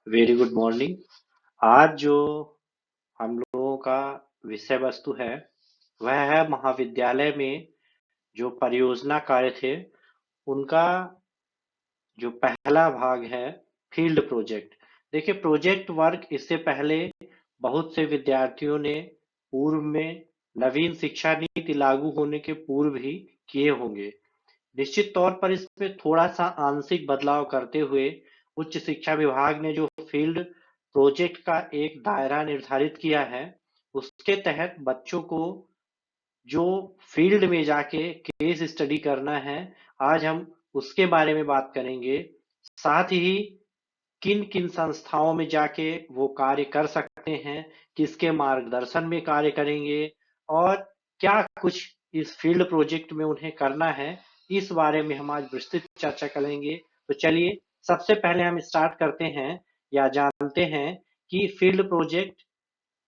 Very good morning. आज जो हम लोगों का विषय वस्तु है वह है महाविद्यालय में जो परियोजना कार्य थे उनका जो पहला भाग है फील्ड प्रोजेक्ट। देखिए, प्रोजेक्ट वर्क इससे पहले बहुत से विद्यार्थियों ने पूर्व में नवीन शिक्षा नीति लागू होने के पूर्व ही किए होंगे। निश्चित तौर पर इसमें थोड़ा सा आंशिक बदलाव करते हुए उच्च शिक्षा विभाग ने जो फील्ड प्रोजेक्ट का एक दायरा निर्धारित किया है, उसके तहत बच्चों को जो फील्ड में जाके केस स्टडी करना है, आज हम उसके बारे में बात करेंगे। साथ ही किन किन संस्थाओं में जाके वो कार्य कर सकते हैं, किसके मार्गदर्शन में कार्य करेंगे और क्या कुछ इस फील्ड प्रोजेक्ट में उन्हें करना है, इस बारे में हम आज विस्तृत चर्चा करेंगे। तो चलिए, सबसे पहले हम स्टार्ट करते हैं या जानते हैं कि फील्ड प्रोजेक्ट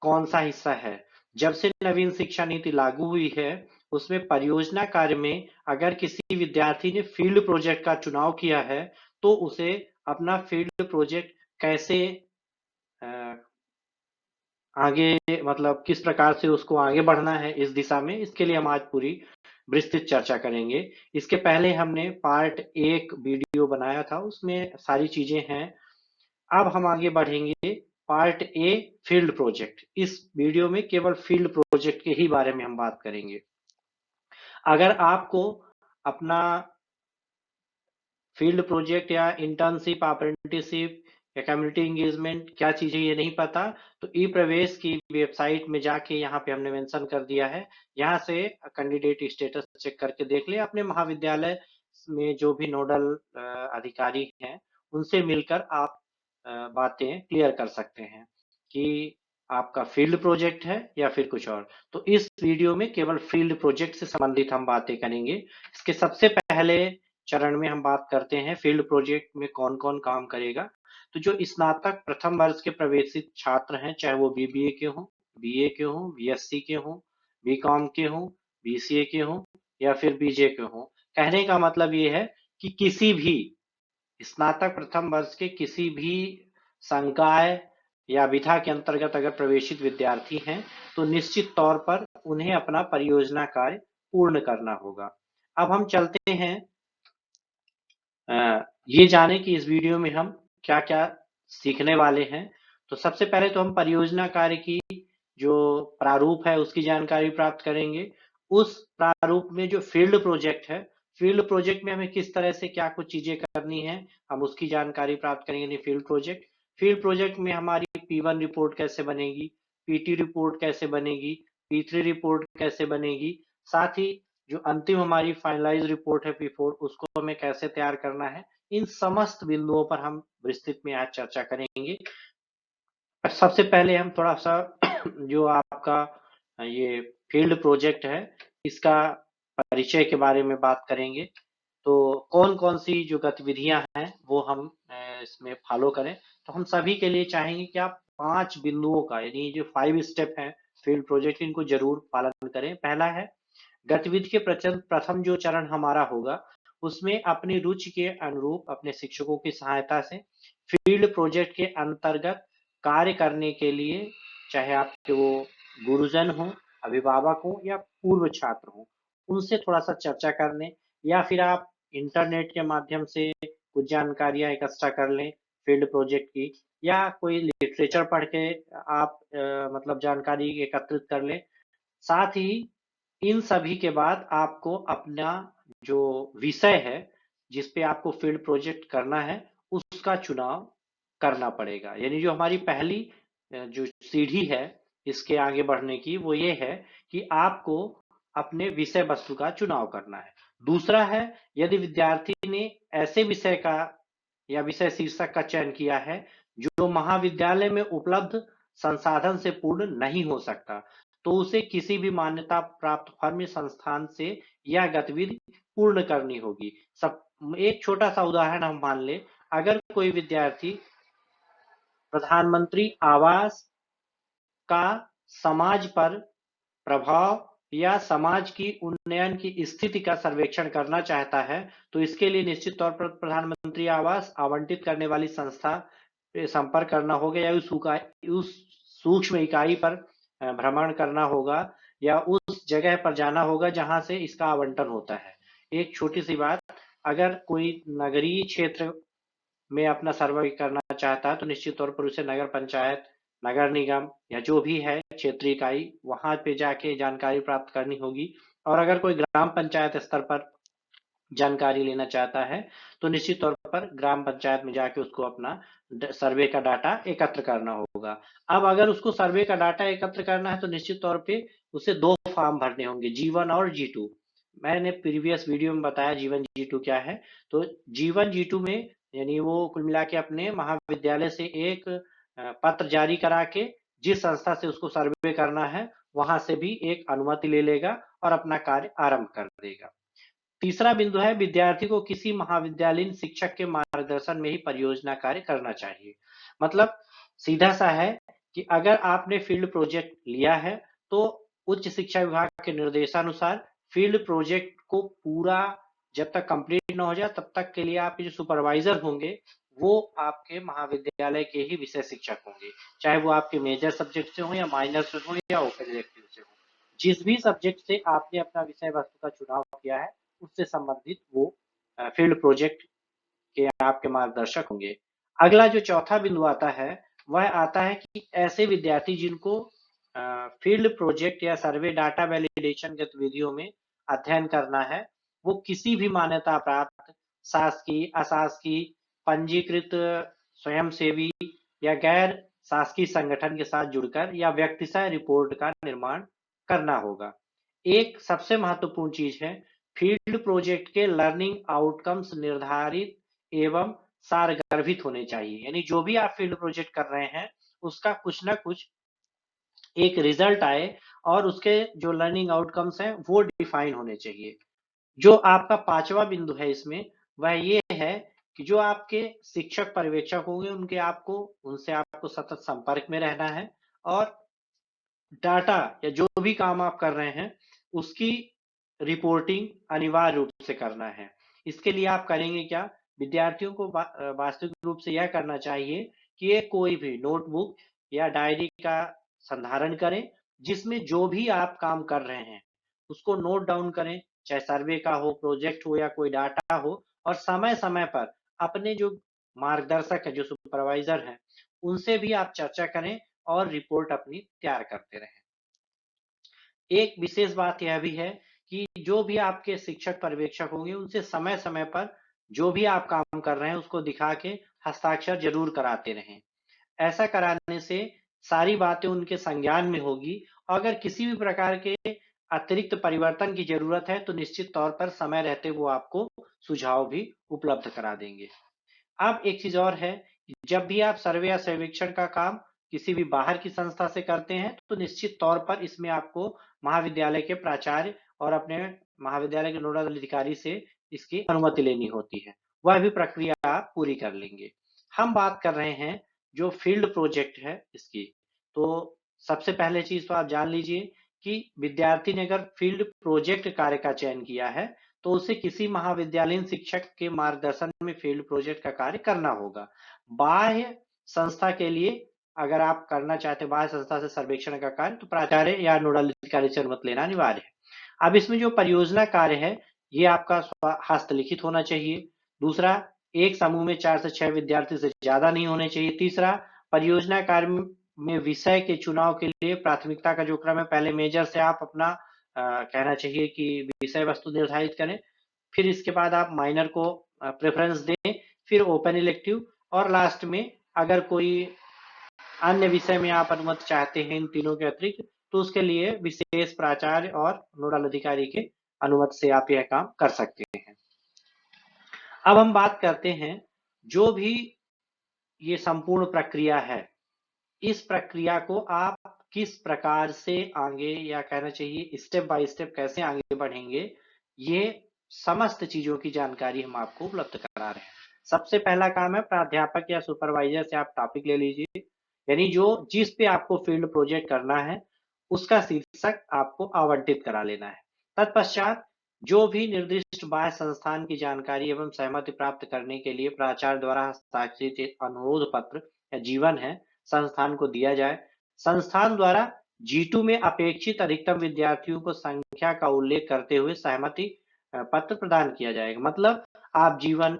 कौन सा हिस्सा है। जब से नवीन शिक्षा नीति लागू हुई है, उसमें परियोजना कार्य में अगर किसी विद्यार्थी ने फील्ड प्रोजेक्ट का चुनाव किया है, तो उसे अपना फील्ड प्रोजेक्ट कैसे अ, आगे मतलब किस प्रकार से उसको आगे बढ़ना है इस दिशा में, इसके लिए हम आज पूरी विस्तृत चर्चा करेंगे। इसके पहले हमने पार्ट एक वीडियो बनाया था, उसमें सारी चीजें हैं। अब हम आगे बढ़ेंगे पार्ट ए फील्ड प्रोजेक्ट। इस वीडियो में केवल फील्ड प्रोजेक्ट के ही बारे में हम बात करेंगे। अगर आपको अपना फील्ड प्रोजेक्ट या इंटर्नशिप, अप्रेंटिसशिप या कम्युनिटी एंगेजमेंट क्या चीजें ये नहीं पता, तो ई प्रवेश की वेबसाइट में जाके यहाँ पे हमने मेंशन कर दिया है। यहाँ से कैंडिडेट स्टेटस चेक करके देख ले। अपने महाविद्यालय में जो भी नोडल अधिकारी हैं, उनसे मिलकर आप बातें क्लियर कर सकते हैं कि आपका फील्ड प्रोजेक्ट है या फिर कुछ और। तो इस वीडियो में केवल फील्ड प्रोजेक्ट से संबंधित हम बातें करेंगे। इसके सबसे पहले चरण में हम बात करते हैं फील्ड प्रोजेक्ट में कौन कौन काम करेगा। तो जो स्नातक प्रथम वर्ष के प्रवेशित छात्र हैं, चाहे वो बीबीए के हों, बीए के हों, बीएससी के हों, बीकॉम के हों, बीसीए के हों या फिर बीजे के हों, कहने का मतलब ये है कि किसी भी स्नातक प्रथम वर्ष के किसी भी संकाय या विधा के अंतर्गत अगर प्रवेशित विद्यार्थी हैं, तो निश्चित तौर पर उन्हें अपना परियोजना कार्य पूर्ण करना होगा। अब हम चलते हैं ये जाने कि इस वीडियो में हम क्या-क्या सीखने वाले हैं। तो सबसे पहले तो हम परियोजना कार्य की जो प्रारूप है उसकी जानकारी प्राप्त करेंगे। उस प्रारूप में जो फील्ड प्रोजेक्ट है, फील्ड प्रोजेक्ट में हमें किस तरह से क्या कुछ चीजें करनी है, हम उसकी जानकारी प्राप्त करेंगे। यानी फील्ड प्रोजेक्ट में हमारी P1 रिपोर्ट कैसे बनेगी, PT रिपोर्ट कैसे बनेगी, P3 रिपोर्ट कैसे बनेगी, साथ ही जो अंतिम हमारी फाइनलाइज रिपोर्ट है P4, उसको हमें कैसे तैयार करना है। इन समस्त बिंदुओं पर हम विस्तृत में आज चर्चा करेंगे। सबसे पहले हम थोड़ा सा जो आपका ये फील्ड प्रोजेक्ट है, इसका परिचय के बारे में बात करेंगे। तो कौन कौन सी जो गतिविधियां हैं वो हम इसमें फॉलो करें। तो हम सभी के लिए चाहेंगे कि आप 5 बिंदुओं का, यानी जो 5 स्टेप हैं फील्ड प्रोजेक्ट, इनको जरूर पालन करें। पहला है गतिविधि के प्रथम जो चरण हमारा होगा, उसमें अपनी रुचि के अनुरूप अपने शिक्षकों की सहायता से फील्ड प्रोजेक्ट के अंतर्गत कार्य करने के लिए, चाहे आपके वो गुरुजन हो, अभिभावक हो या पूर्व छात्र हो, उनसे थोड़ा सा चर्चा करने, या फिर आप इंटरनेट के माध्यम से कुछ जानकारियां इकट्ठा कर लें फील्ड प्रोजेक्ट की, या कोई लिटरेचर पढ़ के आप मतलब जानकारी एकत्रित कर लें। साथ ही इन सभी के बाद आपको अपना जो विषय है जिस पे आपको फील्ड प्रोजेक्ट करना है, उसका चुनाव करना पड़ेगा। यानी जो हमारी पहली जो सीढ़ी है इसके आगे बढ़ने की, वो ये है कि आपको अपने विषय वस्तु का चुनाव करना है। दूसरा है, यदि विद्यार्थी ने ऐसे विषय का या विषय शीर्षक का चयन किया है जो महाविद्यालय में उपलब्ध संसाधन से पूर्ण नहीं हो सकता, तो उसे किसी भी मान्यता प्राप्त फर्म संस्थान से यह गतिविधि पूर्ण करनी होगी। सब एक छोटा सा उदाहरण हम मान ले, अगर कोई विद्यार्थी प्रधानमंत्री आवास का समाज पर प्रभाव या समाज की उन्नयन की स्थिति का सर्वेक्षण करना चाहता है, तो इसके लिए निश्चित तौर पर प्रधानमंत्री आवास आवंटित करने वाली संस्था पे संपर्क करना होगा या उस सूक्ष्म इकाई पर भ्रमण करना होगा या उस जगह पर जाना होगा जहां से इसका आवंटन होता है। एक छोटी सी बात, अगर कोई नगरीय क्षेत्र में अपना सर्वे करना चाहता है तो निश्चित तौर पर उसे नगर पंचायत, नगर निगम या जो भी है क्षेत्रीय इकाई वहां पे जाके जानकारी प्राप्त करनी होगी। और अगर कोई ग्राम पंचायत स्तर पर जानकारी लेना चाहता है तो निश्चित तौर पर ग्राम पंचायत में जाके उसको अपना सर्वे का डाटा एकत्र करना होगा। अब अगर उसको सर्वे का डाटा एकत्र करना है तो निश्चित तौर पे उसे दो फॉर्म भरने होंगे, G1 और G2। मैंने प्रीवियस वीडियो में बताया G1 G2 क्या है। तो G1 G2 में यानी वो कुल मिला के अपने महाविद्यालय से एक पत्र जारी करा के जिस संस्था से उसको सर्वे करना है वहां से भी एक अनुमति ले लेगा और अपना कार्य आरंभ कर देगा। तीसरा बिंदु है, विद्यार्थी को किसी महाविद्यालयीन शिक्षक के मार्गदर्शन में ही परियोजना कार्य करना चाहिए। मतलब सीधा सा है कि अगर आपने फील्ड प्रोजेक्ट लिया है तो उच्च शिक्षा विभाग के निर्देशानुसार फील्ड प्रोजेक्ट को पूरा जब तक कंप्लीट ना हो जाए तब तक के लिए आपके जो सुपरवाइजर होंगे वो आपके महाविद्यालय के ही विषय शिक्षक होंगे, चाहे वो आपके मेजर सब्जेक्ट से हो या माइनर से हो या ओपन इलेक्टिव से हो। जिस भी सब्जेक्ट से आपने अपना विषय वस्तु का चुनाव किया है उससे संबंधित वो फील्ड प्रोजेक्ट के आपके मार्गदर्शक होंगे। अगला जो चौथा बिंदु आता है वह आता है कि ऐसे विद्यार्थी जिनको फील्ड प्रोजेक्ट या सर्वे डाटा वैलिडेशन गतिविधियों में अध्ययन करना है वो किसी भी मान्यता प्राप्त शासकीय, अशासकीय, पंजीकृत स्वयंसेवी या गैर शासकीय संगठन के साथ जुड़कर या व्यक्तिशः रिपोर्ट का निर्माण करना होगा। एक सबसे महत्वपूर्ण चीज है, फील्ड प्रोजेक्ट के लर्निंग आउटकम्स निर्धारित एवं सारगर्भित होने चाहिए। यानी जो भी आप फील्ड प्रोजेक्ट कर रहे हैं उसका कुछ ना कुछ एक रिजल्ट आए और उसके जो लर्निंग आउटकम्स हैं वो डिफाइन होने चाहिए। जो आपका पांचवा बिंदु है इसमें वह ये है कि जो आपके शिक्षक पर्यवेक्षक होंगे उनसे आपको सतत संपर्क में रहना है और डाटा या जो भी काम आप कर रहे हैं उसकी रिपोर्टिंग अनिवार्य रूप से करना है। इसके लिए आप करेंगे क्या, विद्यार्थियों को वास्तविक रूप से यह करना चाहिए कि ये कोई भी नोटबुक या डायरी का संधारण करें जिसमें जो भी आप काम कर रहे हैं उसको नोट डाउन करें, चाहे सर्वे का हो, प्रोजेक्ट हो या कोई डाटा हो, और समय समय पर अपने जो मार्गदर्शक है, जो सुपरवाइजर है, उनसे भी आप चर्चा करें और रिपोर्ट अपनी तैयार करते रहें। एक विशेष बात यह भी है कि जो भी आपके शिक्षक पर्यवेक्षक होंगे उनसे समय समय पर जो भी आप काम कर रहे हैं उसको दिखा के हस्ताक्षर जरूर कराते रहें। ऐसा कराने से सारी बातें उनके संज्ञान में होगी और अगर किसी भी प्रकार के अतिरिक्त परिवर्तन की जरूरत है तो निश्चित तौर पर समय रहते वो आपको सुझाव भी उपलब्ध करा देंगे। अब एक चीज और है, जब भी आप सर्वे या सर्वेक्षण का काम किसी भी बाहर की संस्था से करते हैं तो निश्चित तौर पर इसमें आपको महाविद्यालय के प्राचार्य और अपने महाविद्यालय के नोडल अधिकारी से इसकी अनुमति लेनी होती है। वह भी प्रक्रिया आप पूरी कर लेंगे। हम बात कर रहे हैं जो फील्ड प्रोजेक्ट है इसकी। तो सबसे पहले चीज तो आप जान लीजिए कि विद्यार्थी ने अगर फील्ड प्रोजेक्ट कार्य का चयन किया है तो उसे किसी महाविद्यालयीन शिक्षक के मार्गदर्शन में फील्ड प्रोजेक्ट का कार्य करना होगा। बाह्य संस्था के लिए अगर आप करना चाहते हैं बाह्य संस्था से सर्वेक्षण का कार्य तो प्राचार्य या नोडल अधिकारी से अनुमति लेना अनिवार्य है। अब इसमें जो परियोजना कार्य है ये आपका हस्तलिखित होना चाहिए। दूसरा, एक समूह में 4 से 6 विद्यार्थी से ज्यादा नहीं होने चाहिए। तीसरा, परियोजना कार्य में विषय के चुनाव के लिए प्राथमिकता का जो क्रम है, पहले मेजर से आप अपना कहना चाहिए कि विषय वस्तु निर्धारित करें, फिर इसके बाद आप माइनर को प्रेफरेंस दें, फिर ओपन इलेक्टिव, और लास्ट में अगर कोई अन्य विषय में आप अनुमति चाहते हैं इन तीनों के अतिरिक्त तो उसके लिए विशेष प्राचार्य और नोडल अधिकारी के अनुमति से आप यह काम कर सकते हैं। अब हम बात करते हैं जो भी ये संपूर्ण प्रक्रिया है, इस प्रक्रिया को आप किस प्रकार से आगे या कहना चाहिए स्टेप बाय स्टेप कैसे आगे बढ़ेंगे, ये समस्त चीजों की जानकारी हम आपको उपलब्ध करा रहे हैं। सबसे पहला काम है प्राध्यापक या सुपरवाइजर से आप टॉपिक ले लीजिए, यानी जो जिस पे आपको फील्ड प्रोजेक्ट करना है उसका शीर्षक आपको आवंटित करा लेना है। तत्पश्चात जो भी निर्दिष्ट बाह्य संस्थान की जानकारी एवं सहमति प्राप्त करने के लिए प्राचार्य द्वारा हस्ताक्षरित एक अनुरोध पत्र या जीवन है संस्थान को दिया जाए। संस्थान द्वारा G2 में अपेक्षित अधिकतम विद्यार्थियों को संख्या का उल्लेख करते हुए सहमति पत्र प्रदान किया जाएगा। मतलब आप जीवन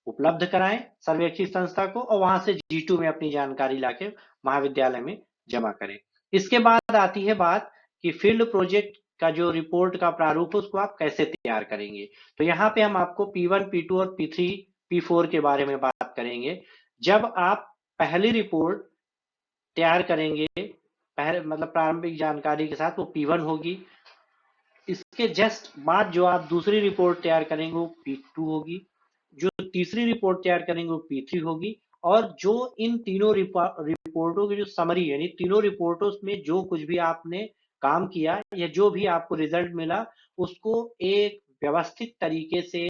उपलब्ध कराएं सर्वेक्षित संस्था को और वहां से G2 में अपनी जानकारी लाके महाविद्यालय में जमा करें। इसके बाद आती है बात कि फील्ड प्रोजेक्ट का जो रिपोर्ट का प्रारूप है उसको आप कैसे तैयार करेंगे। तो यहाँ पे हम आपको P1, P2 और P3, P4 के बारे में बात करेंगे। जब आप पहली रिपोर्ट तैयार करेंगे पहले मतलब प्रारंभिक जानकारी के साथ, वो P1 होगी। इसके जस्ट बाद जो आप दूसरी रिपोर्ट तैयार करेंगे वो P2 होगी। जो तीसरी रिपोर्ट तैयार करेंगे वो P3 होगी। और जो इन तीनों रिपोर्टों की जो समरी यानी तीनों रिपोर्टों में जो कुछ भी आपने काम किया या जो भी आपको रिजल्ट मिला उसको एक व्यवस्थित तरीके से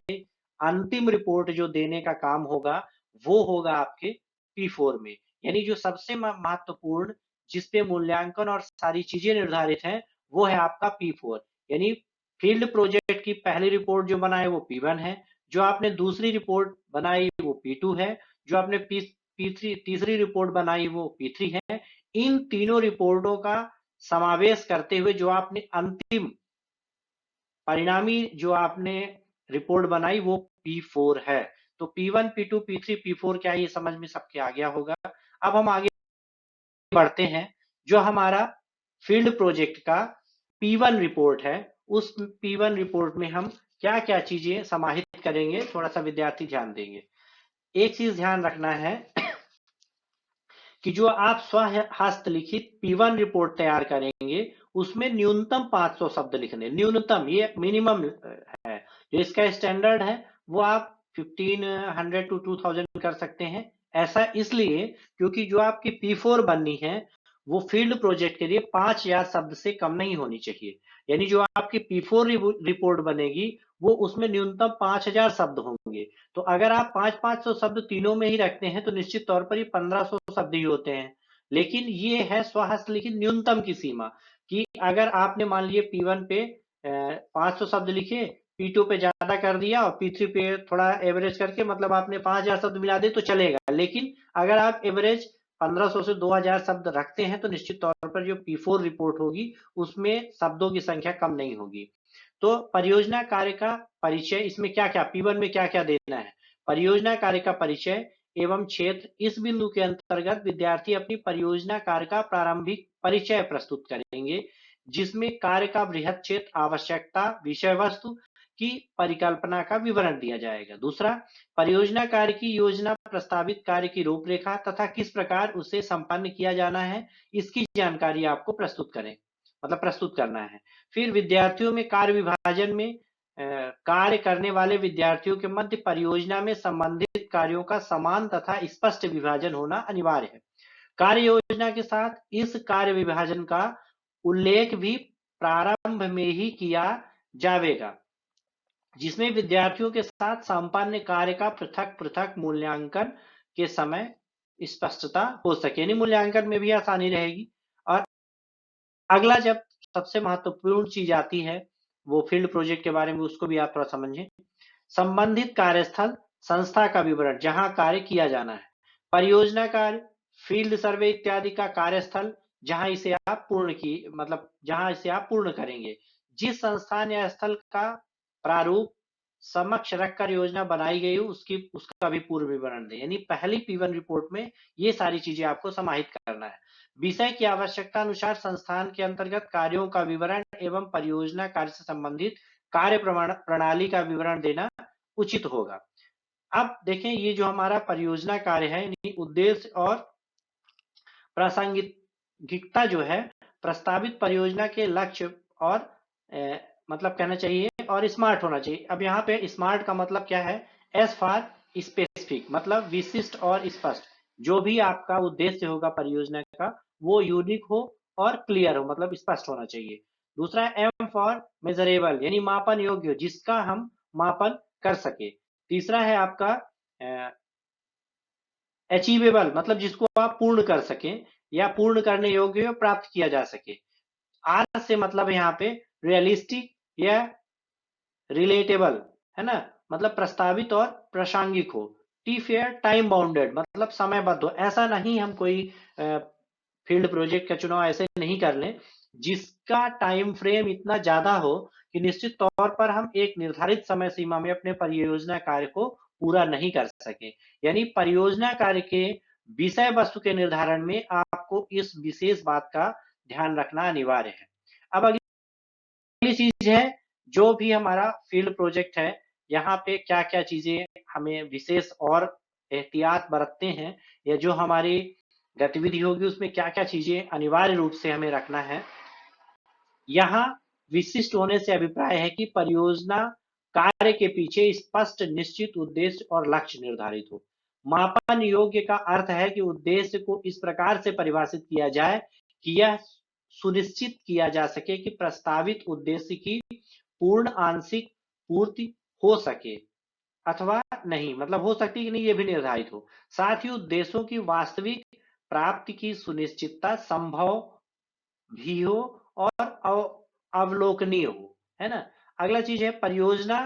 अंतिम रिपोर्ट जो देने का काम होगा वो होगा आपके P4 में। यानी जो सबसे महत्वपूर्ण जिस पे मूल्यांकन और सारी चीजें निर्धारित हैं वो है आपका P4। यानी फील्ड प्रोजेक्ट की पहली रिपोर्ट जो बनाए वो P1 है, जो आपने दूसरी रिपोर्ट बनाई वो P2 है, जो आपने P3 तीसरी रिपोर्ट बनाई वो P3 है। इन तीनों रिपोर्टों का समावेश करते हुए जो आपने अंतिम परिणामी जो आपने रिपोर्ट बनाई वो P4 है। तो P1, P2, P3, P4 क्या ये समझ में सबके आ गया होगा। अब हम आगे बढ़ते हैं। जो हमारा फील्ड प्रोजेक्ट का P1 रिपोर्ट है, उस P1 रिपोर्ट में हम क्या क्या चीजें समाहित करेंगे, थोड़ा सा विद्यार्थी ध्यान देंगे। एक चीज ध्यान रखना है कि जो आप स्व हस्तलिखित P1 रिपोर्ट तैयार करेंगे उसमें न्यूनतम 500 शब्द लिखने, न्यूनतम, ये मिनिमम है। जो इसका स्टैंडर्ड है वो आप 1500 टू 2000 कर सकते हैं। ऐसा इसलिए क्योंकि जो आपकी P4 बननी है वो फील्ड प्रोजेक्ट के लिए 5000 शब्द से कम नहीं होनी चाहिए। यानी जो आपकी P4 रिपोर्ट बनेगी वो उसमें न्यूनतम 5000 शब्द होंगे। तो अगर आप 500 शब्द तीनों में ही रखते हैं तो निश्चित तौर पर ये 1500 शब्द ही होते हैं। लेकिन ये है स्वहस्तलिखित न्यूनतम की सीमा कि अगर आपने मान लिए P1 पे 500 शब्द लिखे, P2 पे ज्यादा कर दिया और P3 पे थोड़ा एवरेज करके मतलब आपने 5000 शब्द मिला दिए तो चलेगा। लेकिन अगर आप एवरेज 1500 से 2000 शब्द रखते हैं तो निश्चित तौर पर जो P4 रिपोर्ट होगी उसमें शब्दों की संख्या कम नहीं होगी। तो परियोजना कार्य का परिचय, इसमें क्या क्या P1 में क्या क्या देना है। परियोजना कार्य का परिचय एवं क्षेत्र, इस बिंदु के अंतर्गत विद्यार्थी अपनी परियोजना कार्य का प्रारंभिक परिचय प्रस्तुत करेंगे जिसमें कार्य का बृहद क्षेत्र, आवश्यकता, विषय वस्तु की परिकल्पना का विवरण दिया जाएगा। दूसरा, परियोजना कार्य की योजना, प्रस्तावित कार्य की रूपरेखा तथा किस प्रकार उसे संपन्न किया जाना है इसकी जानकारी आपको प्रस्तुत करें मतलब प्रस्तुत करना है। फिर विद्यार्थियों में कार्य विभाजन में कार्य करने वाले विद्यार्थियों के मध्य परियोजना में संबंधित कार्यों का समान तथा स्पष्ट विभाजन होना अनिवार्य है। कार्य योजना के साथ इस कार्य विभाजन का उल्लेख भी प्रारंभ में ही किया जाएगा जिसमें विद्यार्थियों के साथ संपन्न कार्य का पृथक पृथक मूल्यांकन के समय स्पष्टता हो सके, यानी मूल्यांकन में भी आसानी रहेगी। और अगला जब सबसे महत्वपूर्ण चीज आती है वो फील्ड प्रोजेक्ट के बारे में, उसको भी आप थोड़ा समझें। संबंधित कार्यस्थल, संस्था का विवरण जहां कार्य किया जाना है, परियोजना कार्य, फील्ड सर्वे इत्यादि का कार्यस्थल जहां इसे आप जहां इसे आप पूर्ण करेंगे, जिस संस्थान या स्थल का प्रारूप समक्ष रखकर योजना बनाई गई हो उसका भी पूर्ण विवरण दें। यानी पहली P1 रिपोर्ट में ये सारी चीजें आपको समाहित करना है। विषय की आवश्यकता अनुसार संस्थान के अंतर्गत कार्यों का विवरण एवं परियोजना कार्य से संबंधित कार्य प्रणाली का विवरण देना उचित होगा। अब देखें ये जो हमारा परियोजना कार्य है यानी उद्देश्य और प्रासंगिकता जो है, प्रस्तावित परियोजना के लक्ष्य और मतलब कहना चाहिए और स्मार्ट होना चाहिए। अब यहाँ पे स्मार्ट का मतलब क्या है, एस फॉर स्पेसिफिक, मतलब विशिष्ट और स्पष्ट। जो भी आपका उद्देश्य होगा परियोजना का वो यूनिक हो और क्लियर हो, मतलब स्पष्ट होना चाहिए। दूसरा एम फॉर मेजरेबल, यानी मापन योग्य हो, जिसका हम मापन कर सके। तीसरा है आपका अचीवेबल, मतलब जिसको आप पूर्ण कर सकें या पूर्ण करने योग्य प्राप्त किया जा सके। आर से मतलब यहाँ पे रियलिस्टिक या रिलेटेबल, है ना, मतलब प्रस्तावित और प्रासंगिक हो। टी फेयर टाइम बाउंडेड, मतलब समयबद्ध हो। ऐसा नहीं हम कोई फील्ड प्रोजेक्ट का चुनाव ऐसे नहीं कर लें जिसका टाइम फ्रेम इतना ज्यादा हो कि निश्चित तौर पर हम एक निर्धारित समय सीमा में अपने परियोजना कार्य को पूरा नहीं कर सके। यानी परियोजना कार्य के विषय वस्तु के निर्धारण में आपको इस विशेष बात का ध्यान रखना अनिवार्य है। अब अगली चीज है, जो भी हमारा फील्ड प्रोजेक्ट है, यहाँ पे क्या क्या चीजें हमें विशेष और एहतियात बरतते हैं, या जो हमारी गतिविधि होगी उसमें क्या क्या चीजें अनिवार्य रूप से हमें रखना है। यहाँ विशिष्ट होने से अभिप्राय है कि परियोजना कार्य के पीछे स्पष्ट निश्चित उद्देश्य और लक्ष्य निर्धारित हो। मापन योग्य का अर्थ है कि उद्देश्य को इस प्रकार से परिभाषित किया जाए कि यह सुनिश्चित किया जा सके कि प्रस्तावित उद्देश्य की पूर्ण आंशिक पूर्ति हो सके अथवा नहीं, मतलब हो सकती है कि नहीं, ये भी निर्धारित हो। साथ ही उद्देश्यों की वास्तविक प्राप्ति की सुनिश्चितता संभव भी हो और अवलोकनीय हो, है ना। अगला चीज है, परियोजना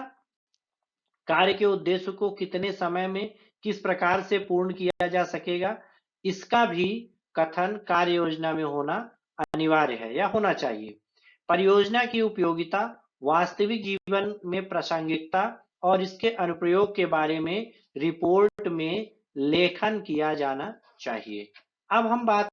कार्य के उद्देश्य को कितने समय में किस प्रकार से पूर्ण किया जा सकेगा, इसका भी कथन कार्य योजना में होना अनिवार्य है या होना चाहिए। परियोजना की उपयोगिता, वास्तविक जीवन में प्रासंगिकता और इसके अनुप्रयोग के बारे में रिपोर्ट में लेखन किया जाना चाहिए। अब हम बात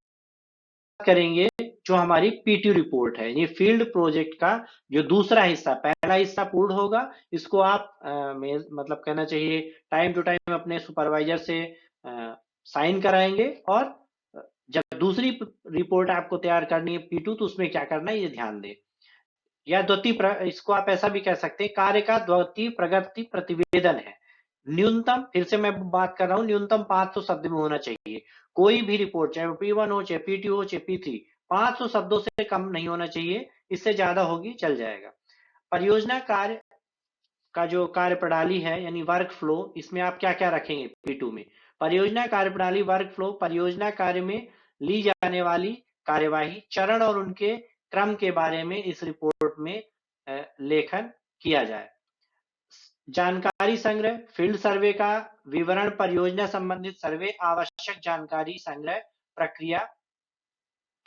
करेंगे जो हमारी पीटी रिपोर्ट है, ये फील्ड प्रोजेक्ट का जो दूसरा हिस्सा, पहला हिस्सा पूर्ण होगा, इसको आप मतलब कहना चाहिए टाइम टू टाइम अपने सुपरवाइजर से साइन कराएंगे, और जब दूसरी रिपोर्ट आपको तैयार करनी है पी टू, तो उसमें क्या करना है ये ध्यान दें। या इसको आप ऐसा भी कह सकते हैं, कार्य का द्वितीय प्रगति प्रतिवेदन है। न्यूनतम, फिर से मैं बात कर रहा हूं, न्यूनतम 500 शब्द में होना चाहिए। कोई भी रिपोर्ट, चाहे P1 हो, चाहे P2 हो, चाहे P3, 500 शब्दों से कम नहीं होना चाहिए। इससे ज्यादा होगी चल जाएगा। परियोजना कार्य का जो कार्य प्रणाली है यानी वर्क फ्लो, इसमें आप क्या क्या रखेंगे P2 में। परियोजना कार्य प्रणाली वर्क फ्लो, परियोजना कार्य में ली जाने वाली कार्यवाही, चरण और उनके क्रम के बारे में इस रिपोर्ट में लेखन किया जाए। जानकारी संग्रह, फील्ड सर्वे का विवरण, परियोजना संबंधित सर्वे, आवश्यक जानकारी संग्रह, प्रक्रिया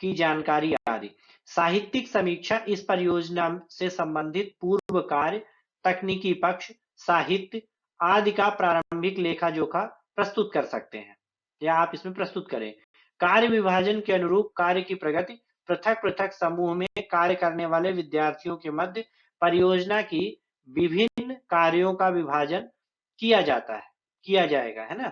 की जानकारी आदि। साहित्यिक समीक्षा, इस परियोजना से संबंधित पूर्व कार्य, तकनीकी पक्ष, साहित्य आदि का प्रारंभिक लेखा जोखा प्रस्तुत कर सकते हैं या आप इसमें प्रस्तुत करें। कार्य विभाजन के अनुरूप कार्य की प्रगति, पृथक पृथक समूह में कार्य करने वाले विद्यार्थियों के मध्य परियोजना की विभिन्न कार्यों का विभाजन किया जाएगा, है ना।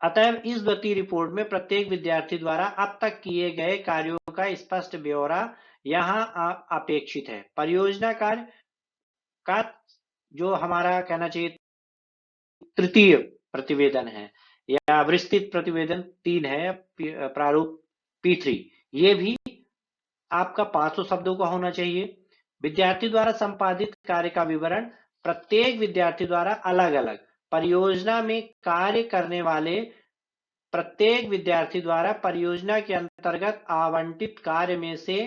अतएव इस द्वितीय रिपोर्ट में प्रत्येक विद्यार्थी द्वारा अब तक किए गए कार्यों का स्पष्ट ब्यौरा यहाँ अपेक्षित है। परियोजना कार्य का जो हमारा कहना चाहिए तृतीय प्रतिवेदन है या विस्तृत प्रतिवेदन 3 है, प्रारूप P3, ये भी आपका 500 शब्दों का होना चाहिए। विद्यार्थी द्वारा संपादित कार्य का विवरण, प्रत्येक विद्यार्थी द्वारा अलग अलग परियोजना में कार्य करने वाले प्रत्येक विद्यार्थी द्वारा परियोजना के अंतर्गत आवंटित कार्य में से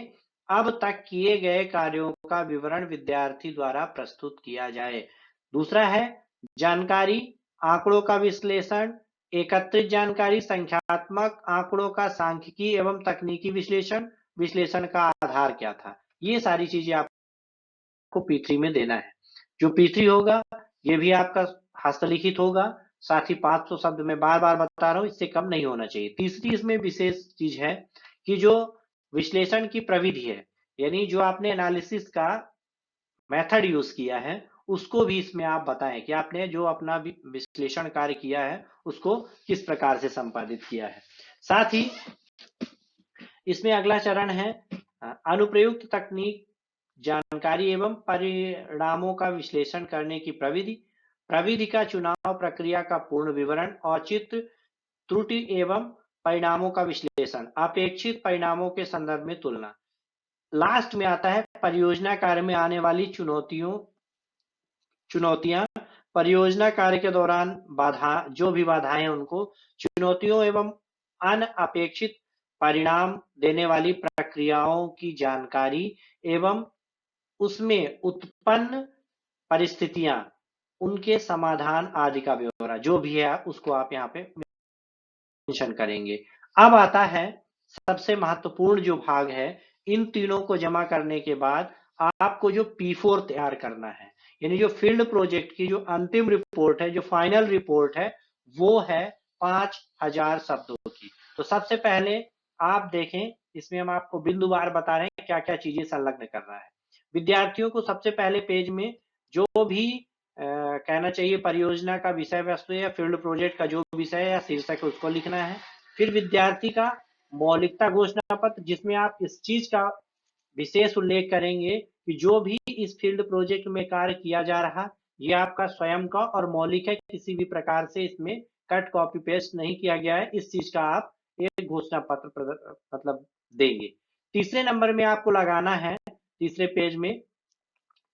अब तक किए गए कार्यों का विवरण विद्यार्थी द्वारा प्रस्तुत किया जाए। दूसरा है जानकारी, आंकड़ों का विश्लेषण, एकत्रित जानकारी, संख्यात्मक आंकड़ों का सांख्यिकी एवं तकनीकी विश्लेषण, विश्लेषण का आधार क्या था। ये सारी चीजें आपको P3 में देना है। जो P3 होगा ये भी आपका हस्तलिखित होगा, साथ ही 500 शब्द में बार बार बता रहा हूं, इससे कम नहीं होना चाहिए। तीसरी इसमें विशेष चीज है कि जो विश्लेषण की प्रविधि है, यानी जो आपने एनालिसिस का मेथड यूज किया है, उसको भी इसमें आप बताएं कि आपने जो अपना विश्लेषण कार्य किया है उसको किस प्रकार से संपादित किया है। साथ ही इसमें अगला चरण है अनुप्रयुक्त तकनीक, जानकारी एवं परिणामों का विश्लेषण करने की प्रविधि, प्रविधि का चुनाव, प्रक्रिया का पूर्ण विवरण, औचित्य, त्रुटि एवं परिणामों का विश्लेषण, अपेक्षित परिणामों के संदर्भ में तुलना। लास्ट में आता है परियोजना कार्य में आने वाली चुनौतियां, परियोजना कार्य के दौरान जो भी बाधाएं हैं उनको, चुनौतियों एवं अनअपेक्षित परिणाम देने वाली प्रक्रियाओं की जानकारी एवं उसमें उत्पन्न परिस्थितियां, उनके समाधान आदि का ब्यौरा जो भी है उसको आप यहाँ पे मेंशन करेंगे। अब आता है सबसे महत्वपूर्ण जो भाग है, इन तीनों को जमा करने के बाद आपको जो P4 तैयार करना है, यानी जो फील्ड प्रोजेक्ट की जो अंतिम रिपोर्ट है, जो फाइनल रिपोर्ट है, वो है 5000 शब्दों की। तो सबसे पहले आप देखें, इसमें हम आपको बिंदुवार बता रहे हैं क्या क्या चीजें संलग्न करना है। विद्यार्थियों को सबसे पहले पेज में जो भी कहना चाहिए परियोजना का विषय वस्तु या फील्ड प्रोजेक्ट का जो विषय या शीर्षक है उसको लिखना है। फिर विद्यार्थी का मौलिकता घोषणा पत्र, जिसमें आप इस चीज का विशेष उल्लेख करेंगे कि जो भी इस फील्ड प्रोजेक्ट में कार्य किया जा रहा, ये आपका स्वयं का और मौलिक है, किसी भी प्रकार से इसमें कट कॉपी पेस्ट नहीं किया गया है। इस चीज का आप एक घोषणा पत्र मतलब देंगे। तीसरे नंबर में आपको लगाना है, तीसरे पेज में,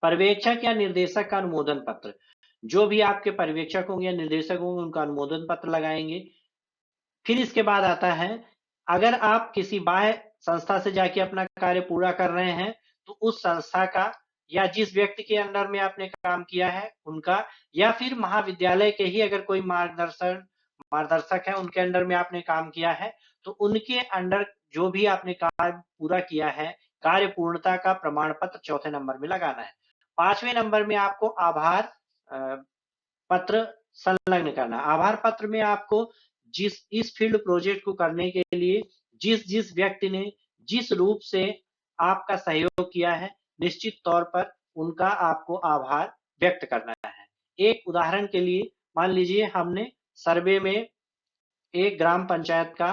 पर्यवेक्षक या निर्देशक का अनुमोदन पत्र। जो भी आपके पर्यवेक्षक होंगे या निर्देशक होंगे उनका अनुमोदन पत्र लगाएंगे। फिर इसके बाद आता है, अगर आप किसी बाह्य संस्था से जाके अपना कार्य पूरा कर रहे हैं तो उस संस्था का या जिस व्यक्ति के अंडर में आपने काम किया है उनका, या फिर महाविद्यालय के ही अगर कोई मार्गदर्शक है उनके अंडर में आपने काम किया है तो उनके अंडर जो भी आपने कार्य पूरा किया है, कार्य पूर्णता का प्रमाण पत्र चौथे नंबर में लगाना है। पांचवें नंबर में आपको आभार पत्र संलग्न करना। आभार पत्र में आपको इस फील्ड प्रोजेक्ट को करने के लिए जिस जिस व्यक्ति ने जिस रूप से आपका सहयोग किया है, निश्चित तौर पर उनका आपको आभार व्यक्त करना है। एक उदाहरण के लिए मान लीजिए हमने सर्वे में एक ग्राम पंचायत का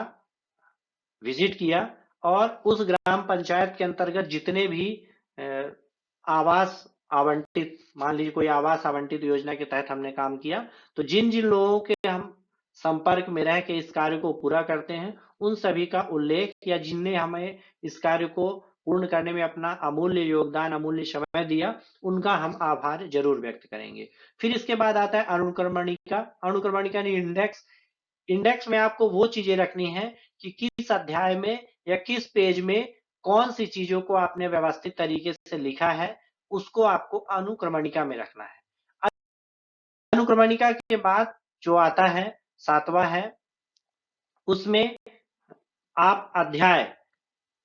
विजिट किया और उस ग्राम पंचायत के अंतर्गत जितने भी आवास आवंटित, मान लीजिए कोई आवास आवंटित योजना के तहत हमने काम किया, तो जिन जिन लोगों के हम संपर्क में रह के इस कार्य को पूरा करते हैं उन सभी का उल्लेख, या जिनने हमें इस कार्य को पूर्ण करने में अपना अमूल्य योगदान, अमूल्य समय दिया, उनका हम आभार जरूर व्यक्त करेंगे। फिर इसके बाद आता है अनुक्रमणिका। अनुक्रमणिका यानी इंडेक्स। इंडेक्स में आपको वो चीजें रखनी है कि किस अध्याय में या किस पेज में कौन सी चीजों को आपने व्यवस्थित तरीके से लिखा है, उसको आपको अनुक्रमणिका में रखना है। अनुक्रमणिका के बाद जो आता है सातवां है, उसमें आप अध्याय,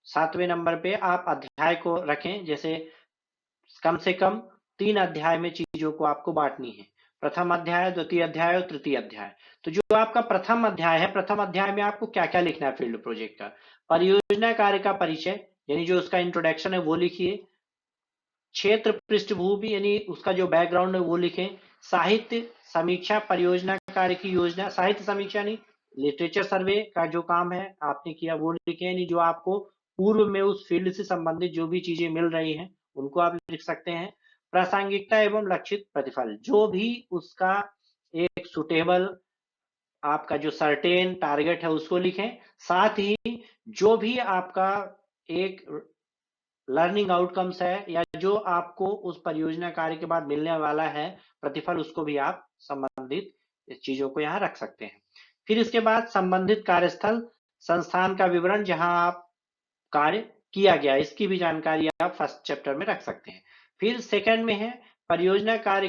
सातवें नंबर पे आप अध्याय को रखें। जैसे कम से कम 3 अध्याय में चीजों को आपको बांटनी है, प्रथम अध्याय, द्वितीय अध्याय और तृतीय अध्याय। तो जो आपका प्रथम अध्याय है, प्रथम अध्याय में आपको क्या क्या लिखना है फील्ड प्रोजेक्ट का। परियोजना कार्य का परिचय यानी जो उसका इंट्रोडक्शन है वो लिखिए। क्षेत्र पृष्ठभूमि यानी उसका जो बैकग्राउंड है वो लिखें। साहित्य समीक्षा, परियोजना कार्य की योजना, साहित्य समीक्षा यानी लिटरेचर सर्वे का जो काम है आपने किया वो लिखें, यानी जो आपको पूर्व में उस फील्ड से संबंधित जो भी चीजें मिल रही हैं उनको आप लिख सकते हैं। प्रासंगिकता एवं लक्षित प्रतिफल, जो भी उसका एक सुटेबल आपका जो सर्टेन टारगेट है उसको लिखें। साथ ही जो भी आपका एक लर्निंग आउटकम्स है या जो आपको उस परियोजना कार्य के बाद मिलने वाला है प्रतिफल, उसको भी आप संबंधित चीजों को यहाँ रख सकते हैं। फिर इसके बाद संबंधित कार्यस्थल, संस्थान का विवरण जहां आप कार्य किया गया, इसकी भी जानकारी आप फर्स्ट चैप्टर में रख सकते हैं। फिर सेकंड में है परियोजना कार्य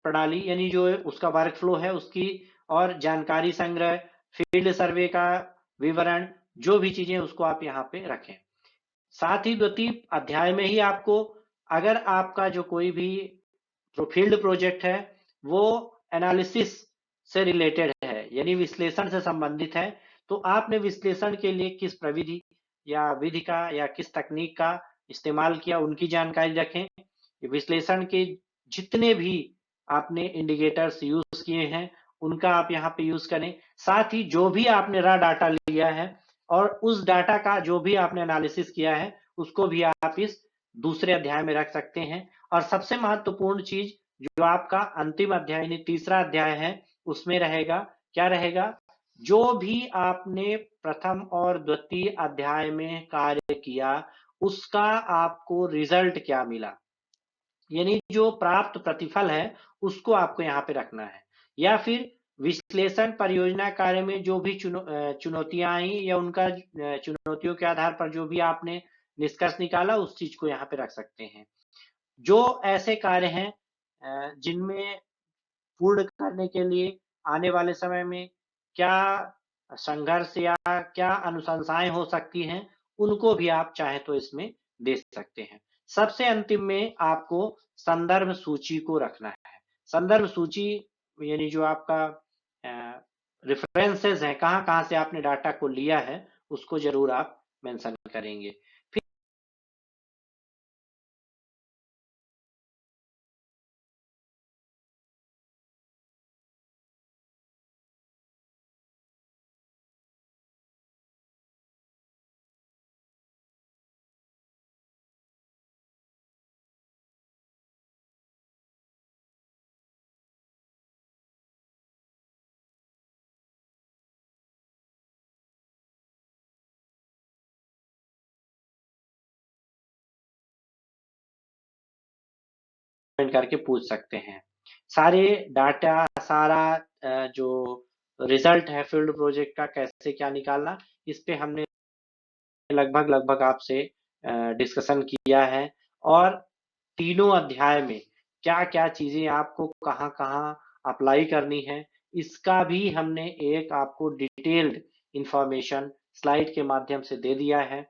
प्रणाली, यानी जो उसका वर्क फ्लो है उसकी और जानकारी संग्रह, फील्ड सर्वे का विवरण, जो भी चीजें उसको आप यहाँ पे रखें। साथ ही द्वितीय अध्याय में ही आपको, अगर आपका जो कोई भी फील्ड प्रोजेक्ट है वो एनालिसिस से रिलेटेड है यानी विश्लेषण से संबंधित है, तो आपने विश्लेषण के लिए किस प्रविधि या विधि का या किस तकनीक का इस्तेमाल किया उनकी जानकारी रखें। विश्लेषण के जितने भी आपने इंडिकेटर्स यूज किए हैं उनका आप यहाँ पे यूज करें। साथ ही जो भी आपने रॉ डाटा लिया है और उस डाटा का जो भी आपने एनालिसिस किया है उसको भी आप इस दूसरे अध्याय में रख सकते हैं। और सबसे महत्वपूर्ण चीज जो आपका अंतिम अध्याय यानी तीसरा अध्याय है उसमें रहेगा, क्या रहेगा, जो भी आपने प्रथम और द्वितीय अध्याय में कार्य किया उसका आपको रिजल्ट क्या मिला, यानी जो प्राप्त प्रतिफल है उसको आपको यहाँ पे रखना है। या फिर विश्लेषण परियोजना कार्य में जो भी चुनौतियां आई या उनका चुनौतियों के आधार पर जो भी आपने निष्कर्ष निकाला उस चीज को यहाँ पे रख सकते हैं। जो ऐसे कार्य हैं जिनमें पूर्ण करने के लिए आने वाले समय में क्या संघर्ष या क्या अनुशंसाएँ हो सकती हैं, उनको भी आप चाहें तो इसमें दे सकते हैं। सबसे अंतिम में आपको संदर्भ सूची को रखना है। संदर्भ सूची यानी जो आपका रेफ़रेंसेस हैं, कहाँ-कहाँ से आपने डाटा को लिया है, उसको ज़रूर आप मेंशन करेंगे। करके पूछ सकते हैं। सारे डाटा, सारा जो रिज़ल्ट है फ़ील्ड प्रोजेक्ट का कैसे क्या निकालना, इस पे हमने लगभग आपसे डिस्कशन किया है और तीनों अध्याय में क्या-क्या चीज़ें आपको कहाँ-कहाँ अप्लाई करनी है, इसका भी हमने एक आपको डिटेल्ड इन्फॉर्मेशन स्लाइड के माध्यम से दे दिया है।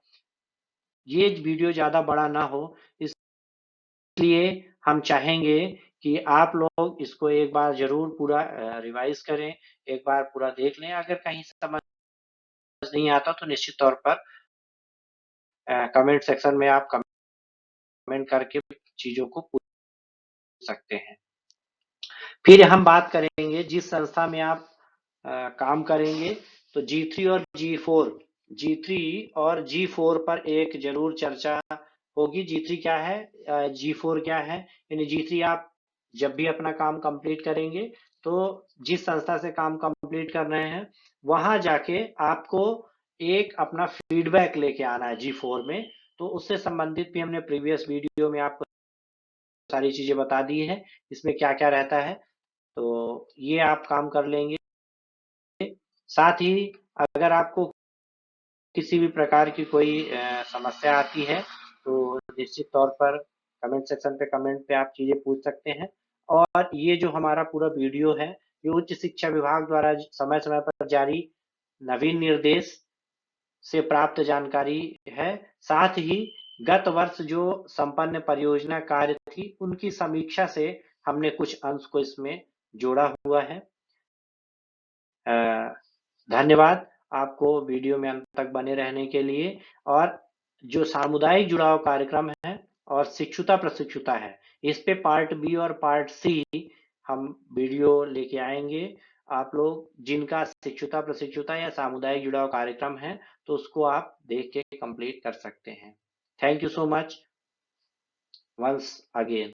ये वीडियो ज़्यादा बड़ा ना हो, इसलिए हम चाहेंगे कि आप लोग इसको एक बार ज़रूर पूरा रिवाइज़ करें, एक बार पूरा देख लें। अगर कहीं समझ नहीं आता तो निश्चित तौर पर कमेंट सेक्शन में आप कमेंट करके चीज़ों को पूछ सकते हैं। फिर हम बात करेंगे जिस संस्था में आप काम करेंगे तो G3 और G4 G3 और G4 पर एक ज़रूर चर्चा होगी। G3 क्या है, G4 क्या है? यानी G3 आप जब भी अपना काम कंप्लीट करेंगे तो जिस संस्था से काम कंप्लीट कर रहे हैं, वहाँ जाके आपको एक अपना फीडबैक लेके आना है G4 में। तो उससे संबंधित भी हमने प्रीवियस वीडियो में आपको सारी चीज़ें बता दी हैं, इसमें क्या-क्या रहता है। तो ये आप काम कर लेंगे। साथ ही अगर आपको किसी भी प्रकार की कोई समस्या आती है, तो निश्चित तौर पर कमेंट सेक्शन पे कमेंट पे आप चीज़ें पूछ सकते हैं। और ये जो हमारा पूरा वीडियो है, ये उच्च शिक्षा विभाग द्वारा समय-समय पर जारी नवीन निर्देश से प्राप्त जानकारी है। साथ ही गत वर्ष जो संपन्न परियोजना कार्य थी, उनकी समीक्षा से हमने कुछ अंश को इसमें जोड़ा हुआ है। अ, धन्यवाद आपको वीडियो में अंत तक बने रहने के लिए। और जो सामुदायिक जुड़ाव कार्यक्रम है और शिक्षुता प्रशिक्षुता है, इस पे पार्ट बी और पार्ट सी हम वीडियो लेके आएंगे। आप लोग जिनका शिक्षुता प्रशिक्षुता या सामुदायिक जुड़ाव कार्यक्रम है, तो उसको आप देख के कंप्लीट कर सकते हैं। Thank you so much once again.